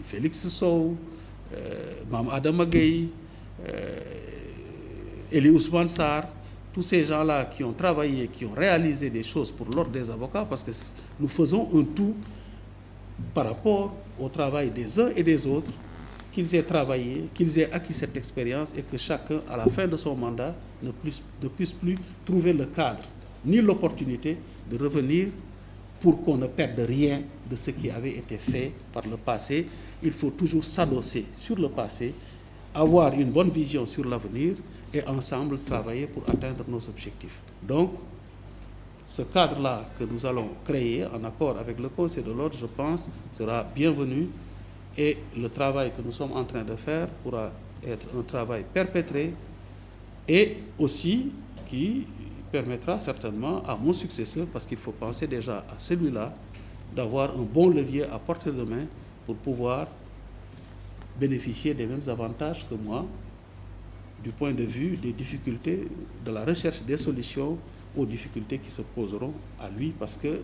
Félix Sow, Mam Adama Gueye, Eli Ousmane Sarr, tous ces gens-là qui ont travaillé, qui ont réalisé des choses pour l'ordre des avocats, parce que nous faisons un tout par rapport au travail des uns et des autres, qu'ils aient travaillé, qu'ils aient acquis cette expérience et que chacun, à la fin de son mandat, ne puisse plus trouver le cadre ni l'opportunité de revenir pour qu'on ne perde rien de ce qui avait été fait par le passé. Il faut toujours s'adosser sur le passé, avoir une bonne vision sur l'avenir et ensemble travailler pour atteindre nos objectifs. Donc, ce cadre-là que nous allons créer en accord avec le Conseil de l'ordre, je pense, sera bienvenu et le travail que nous sommes en train de faire pourra être un travail perpétré et aussi qui permettra certainement à mon successeur, parce qu'il faut penser déjà à celui-là, d'avoir un bon levier à portée de main pour pouvoir bénéficier des mêmes avantages que moi du point de vue des difficultés, de la recherche des solutions aux difficultés qui se poseront à lui, parce que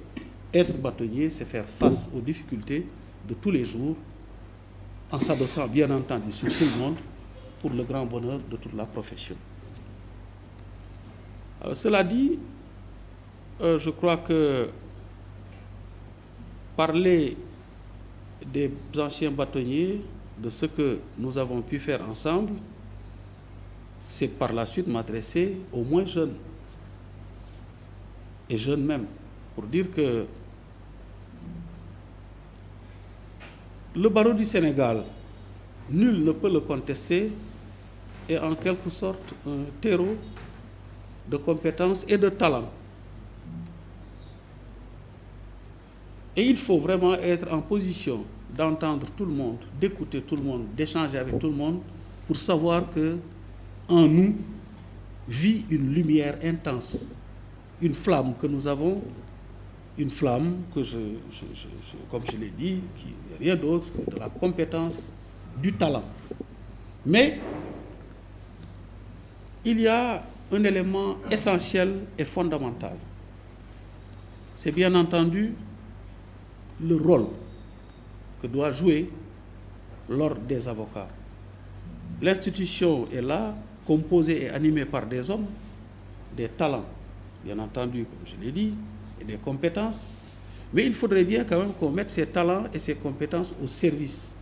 être bâtonnier, c'est faire face aux difficultés de tous les jours, en s'adossant bien entendu sur tout le monde, pour le grand bonheur de toute la profession. Alors, cela dit, je crois que parler des anciens bâtonniers, de ce que nous avons pu faire ensemble, c'est par la suite m'adresser aux moins jeunes, et jeunes même, pour dire que le barreau du Sénégal, nul ne peut le contester, est en quelque sorte un terreau de compétences et de talent. Et il faut vraiment être en position d'entendre tout le monde, d'écouter tout le monde, d'échanger avec tout le monde, pour savoir que en nous vit une lumière intense, une flamme que nous avons, une flamme que comme je l'ai dit, qui n'est rien d'autre que de la compétence, du talent. Mais il y a un élément essentiel et fondamental. C'est bien entendu le rôle que doit jouer l'ordre des avocats. L'institution est là, composée et animée par des hommes, des talents, bien entendu, comme je l'ai dit, et des compétences. Mais il faudrait bien quand même qu'on mette ces talents et ces compétences au service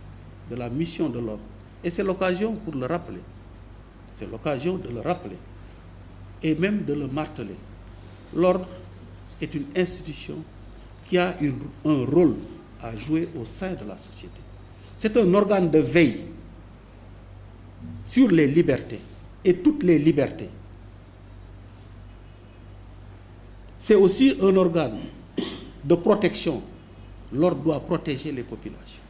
de la mission de l'ordre. Et c'est l'occasion pour le rappeler. C'est l'occasion de le rappeler et même de le marteler. L'ordre est une institution qui a un rôle à jouer au sein de la société. C'est un organe de veille sur les libertés et toutes les libertés. C'est aussi un organe de protection. L'ordre doit protéger les populations.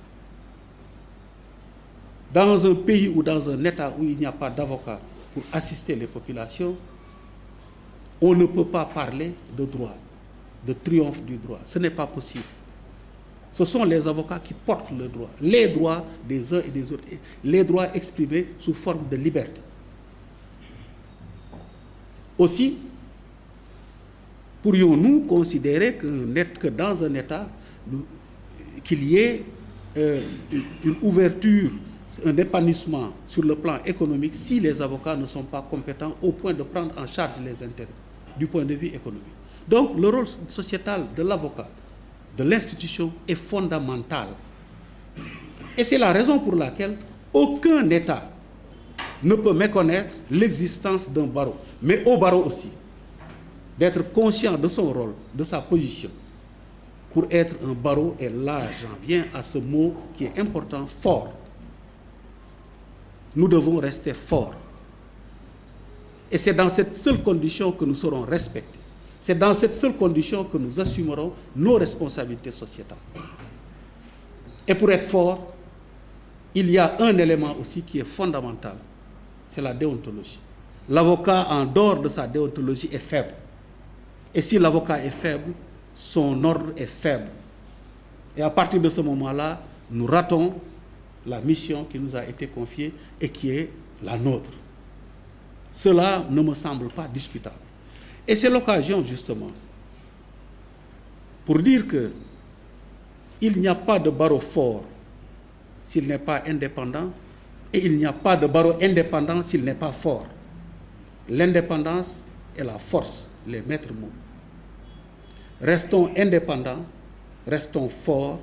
Dans un pays ou dans un État où il n'y a pas d'avocat pour assister les populations, on ne peut pas parler de droit, de triomphe du droit. Ce n'est pas possible. Ce sont les avocats qui portent le droit, les droits des uns et des autres, les droits exprimés sous forme de liberté. Aussi, pourrions-nous considérer que dans un État, qu'il y ait une ouverture, un épanouissement sur le plan économique si les avocats ne sont pas compétents au point de prendre en charge les intérêts du point de vue économique. Donc, le rôle sociétal de l'avocat, de l'institution, est fondamental. Et c'est la raison pour laquelle aucun État ne peut méconnaître l'existence d'un barreau, mais au barreau aussi, d'être conscient de son rôle, de sa position. Pour être un barreau, et là j'en viens à ce mot qui est important, fort. Nous devons rester forts. Et c'est dans cette seule condition que nous serons respectés. C'est dans cette seule condition que nous assumerons nos responsabilités sociétales. Et pour être fort, il y a un élément aussi qui est fondamental, c'est la déontologie. L'avocat, en dehors de sa déontologie, est faible. Et si l'avocat est faible, son ordre est faible. Et à partir de ce moment-là, nous ratons la mission qui nous a été confiée et qui est la nôtre. Cela ne me semble pas discutable. Et c'est l'occasion, justement, pour dire qu'il n'y a pas de barreau fort s'il n'est pas indépendant, et il n'y a pas de barreau indépendant s'il n'est pas fort. L'indépendance et la force, les maîtres mots. Restons indépendants, restons forts,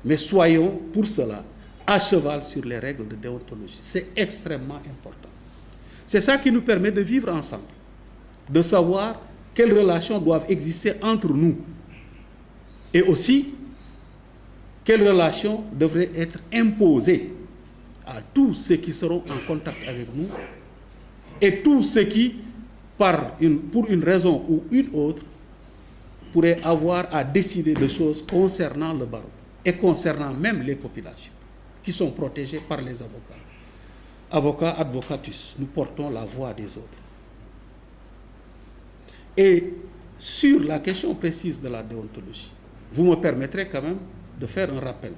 mais soyons pour cela à cheval sur les règles de déontologie. C'est extrêmement important. C'est ça qui nous permet de vivre ensemble, de savoir quelles relations doivent exister entre nous et aussi quelles relations devraient être imposées à tous ceux qui seront en contact avec nous et tous ceux qui, pour une raison ou une autre, pourraient avoir à décider de choses concernant le barreau et concernant même les populations qui sont protégées par les avocats. Avocats, advocatus, nous portons la voix des autres. Et sur la question précise de la déontologie, vous me permettrez quand même de faire un rappel.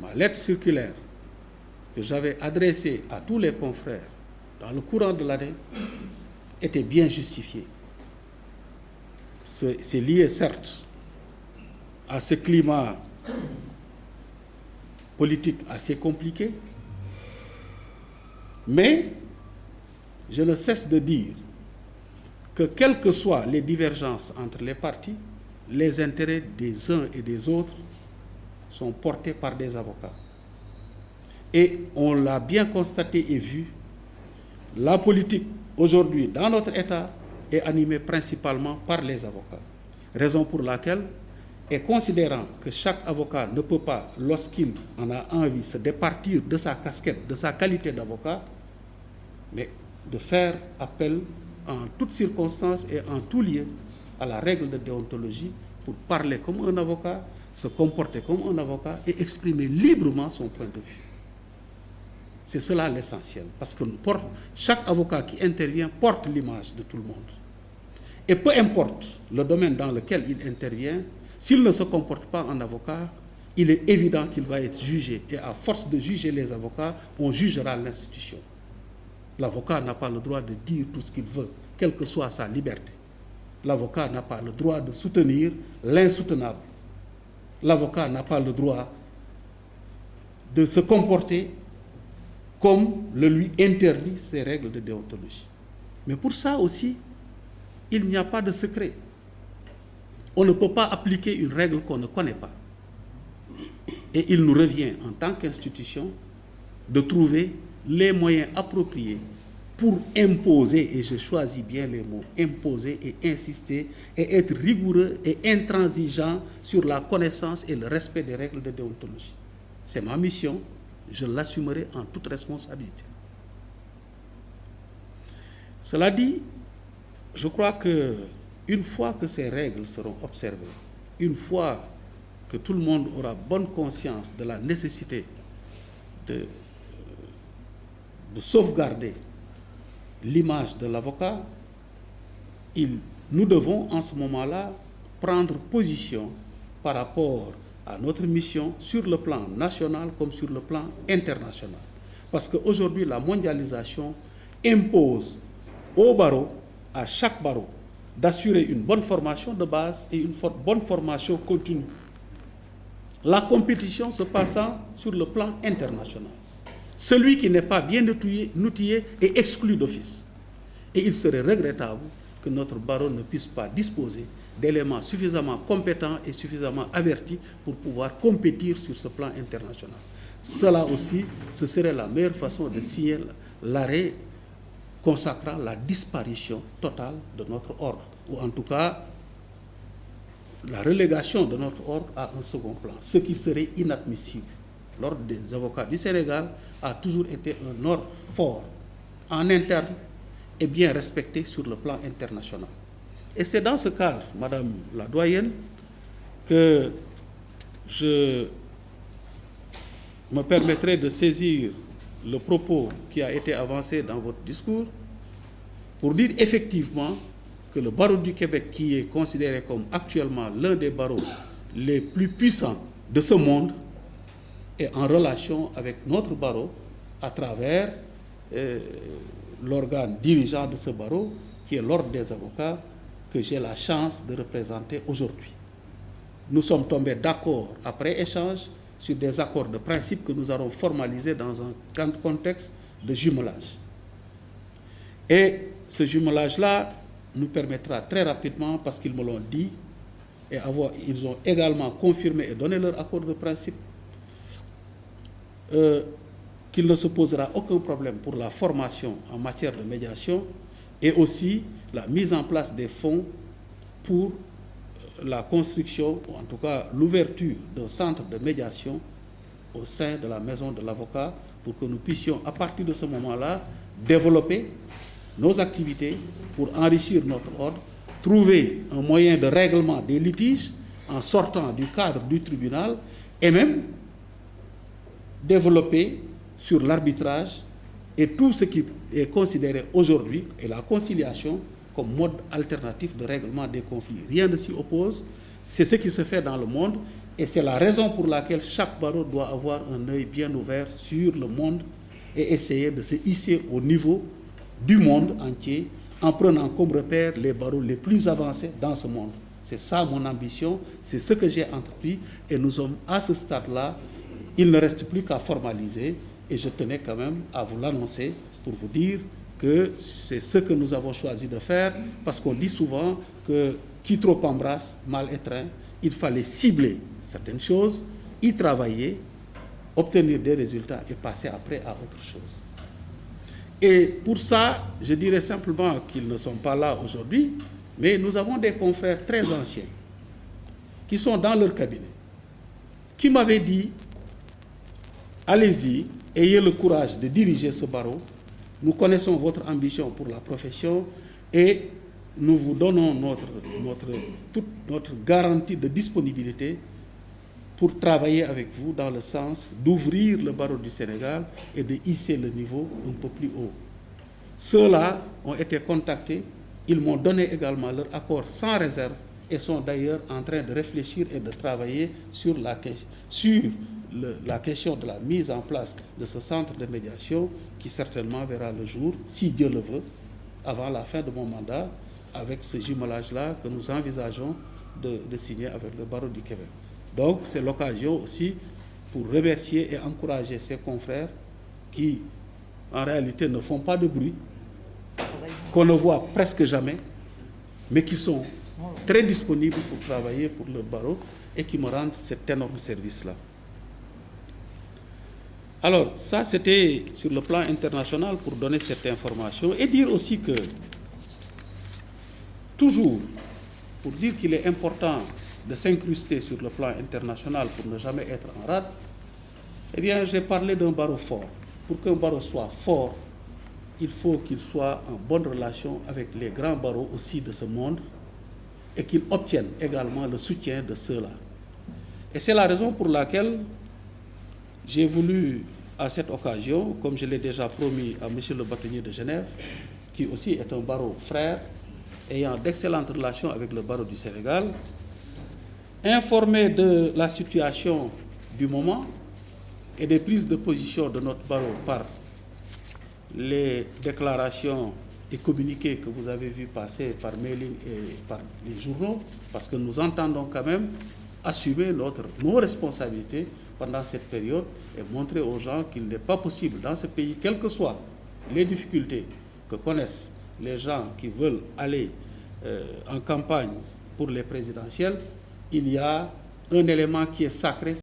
Ma lettre circulaire que j'avais adressée à tous les confrères dans le courant de l'année était bien justifiée. C'est lié certes à ce climat politique assez compliqué, mais je ne cesse de dire que quelles que soient les divergences entre les partis, les intérêts des uns et des autres sont portés par des avocats. Et on l'a bien constaté et vu, la politique aujourd'hui dans notre État est animée principalement par les avocats. Raison pour laquelle, et considérant que chaque avocat ne peut pas, lorsqu'il en a envie, se départir de sa casquette, de sa qualité d'avocat, mais de faire appel en toutes circonstances et en tout lieu à la règle de déontologie pour parler comme un avocat, se comporter comme un avocat et exprimer librement son point de vue. C'est cela l'essentiel, parce que chaque avocat qui intervient porte l'image de tout le monde. Et peu importe le domaine dans lequel il intervient, s'il ne se comporte pas en avocat, il est évident qu'il va être jugé. Et à force de juger les avocats, on jugera l'institution. L'avocat n'a pas le droit de dire tout ce qu'il veut, quelle que soit sa liberté. L'avocat n'a pas le droit de soutenir l'insoutenable. L'avocat n'a pas le droit de se comporter comme le lui interdit ces règles de déontologie. Mais pour ça aussi, il n'y a pas de secret. On ne peut pas appliquer une règle qu'on ne connaît pas. Et il nous revient, en tant qu'institution, de trouver les moyens appropriés pour imposer, et je choisis bien les mots, imposer et insister, et être rigoureux et intransigeant sur la connaissance et le respect des règles de déontologie. C'est ma mission, je l'assumerai en toute responsabilité. Cela dit, je crois que une fois que ces règles seront observées, une fois que tout le monde aura bonne conscience de la nécessité de sauvegarder l'image de l'avocat, nous devons en ce moment-là prendre position par rapport à notre mission sur le plan national comme sur le plan international. Parce qu'aujourd'hui, la mondialisation impose au barreau, à chaque barreau, d'assurer une bonne formation de base et une bonne formation continue. La compétition se passant sur le plan international. Celui qui n'est pas bien outillé est exclu d'office. Et il serait regrettable que notre barreau ne puisse pas disposer d'éléments suffisamment compétents et suffisamment avertis pour pouvoir compétir sur ce plan international. Cela aussi, ce serait la meilleure façon de signer l'arrêt consacrant la disparition totale de notre ordre, ou en tout cas la relégation de notre ordre à un second plan, ce qui serait inadmissible. L'ordre des avocats du Sénégal a toujours été un ordre fort, en interne et bien respecté sur le plan international. Et c'est dans ce cadre, Madame la doyenne, que je me permettrai de saisir le propos qui a été avancé dans votre discours pour dire effectivement que le barreau du Québec, qui est considéré comme actuellement l'un des barreaux les plus puissants de ce monde, est en relation avec notre barreau à travers l'organe dirigeant de ce barreau, qui est l'ordre des avocats, que j'ai la chance de représenter aujourd'hui. Nous sommes tombés d'accord après échange sur des accords de principe que nous allons formaliser dans un contexte de jumelage. Et ce jumelage-là nous permettra très rapidement, parce qu'ils me l'ont dit, et ils ont également confirmé et donné leur accord de principe, qu'il ne se posera aucun problème pour la formation en matière de médiation et aussi la mise en place des fonds pour la construction, ou en tout cas l'ouverture d'un centre de médiation au sein de la maison de l'avocat pour que nous puissions, à partir de ce moment-là, développer nos activités pour enrichir notre ordre, trouver un moyen de règlement des litiges en sortant du cadre du tribunal et même développer sur l'arbitrage et tout ce qui est considéré aujourd'hui, et la conciliation, comme mode alternatif de règlement des conflits. Rien ne s'y oppose, c'est ce qui se fait dans le monde, et c'est la raison pour laquelle chaque barreau doit avoir un œil bien ouvert sur le monde et essayer de se hisser au niveau du monde entier en prenant comme repère les barreaux les plus avancés dans ce monde. C'est ça mon ambition, c'est ce que j'ai entrepris, et nous sommes à ce stade-là. Il ne reste plus qu'à formaliser, et je tenais quand même à vous l'annoncer pour vous dire que c'est ce que nous avons choisi de faire, parce qu'on dit souvent que qui trop embrasse, mal étreint. Il fallait cibler certaines choses, y travailler, obtenir des résultats et passer après à autre chose. Et pour ça, je dirais simplement qu'ils ne sont pas là aujourd'hui, mais nous avons des confrères très anciens qui sont dans leur cabinet, qui m'avaient dit: allez-y, ayez le courage de diriger ce barreau. Nous connaissons votre ambition pour la profession et nous vous donnons toute notre garantie de disponibilité pour travailler avec vous dans le sens d'ouvrir le barreau du Sénégal et de hisser le niveau un peu plus haut. Ceux-là ont été contactés, ils m'ont donné également leur accord sans réserve et sont d'ailleurs en train de réfléchir et de travailler sur la question de la mise en place de ce centre de médiation qui certainement verra le jour, si Dieu le veut, avant la fin de mon mandat, avec ce jumelage-là que nous envisageons de signer avec le barreau du Québec. Donc c'est l'occasion aussi pour remercier et encourager ces confrères qui, en réalité, ne font pas de bruit, qu'on ne voit presque jamais, mais qui sont très disponibles pour travailler pour le barreau et qui me rendent cet énorme service-là. Alors, ça, c'était sur le plan international pour donner cette information et dire aussi que, toujours, pour dire qu'il est important de s'incruster sur le plan international pour ne jamais être en rade, eh bien, j'ai parlé d'un barreau fort. Pour qu'un barreau soit fort, il faut qu'il soit en bonne relation avec les grands barreaux aussi de ce monde et qu'il obtienne également le soutien de ceux-là. Et c'est la raison pour laquelle j'ai voulu, à cette occasion, comme je l'ai déjà promis à M. le bâtonnier de Genève, qui aussi est un barreau frère, ayant d'excellentes relations avec le barreau du Sénégal, informer de la situation du moment et des prises de position de notre barreau par les déclarations et communiqués que vous avez vus passer par mailing et par les journaux, parce que nous entendons quand même assumer nos responsabilités pendant cette période et montrer aux gens qu'il n'est pas possible dans ce pays, quelles que soient les difficultés que connaissent les gens qui veulent aller en campagne pour les présidentielles, il y a un élément qui est sacré,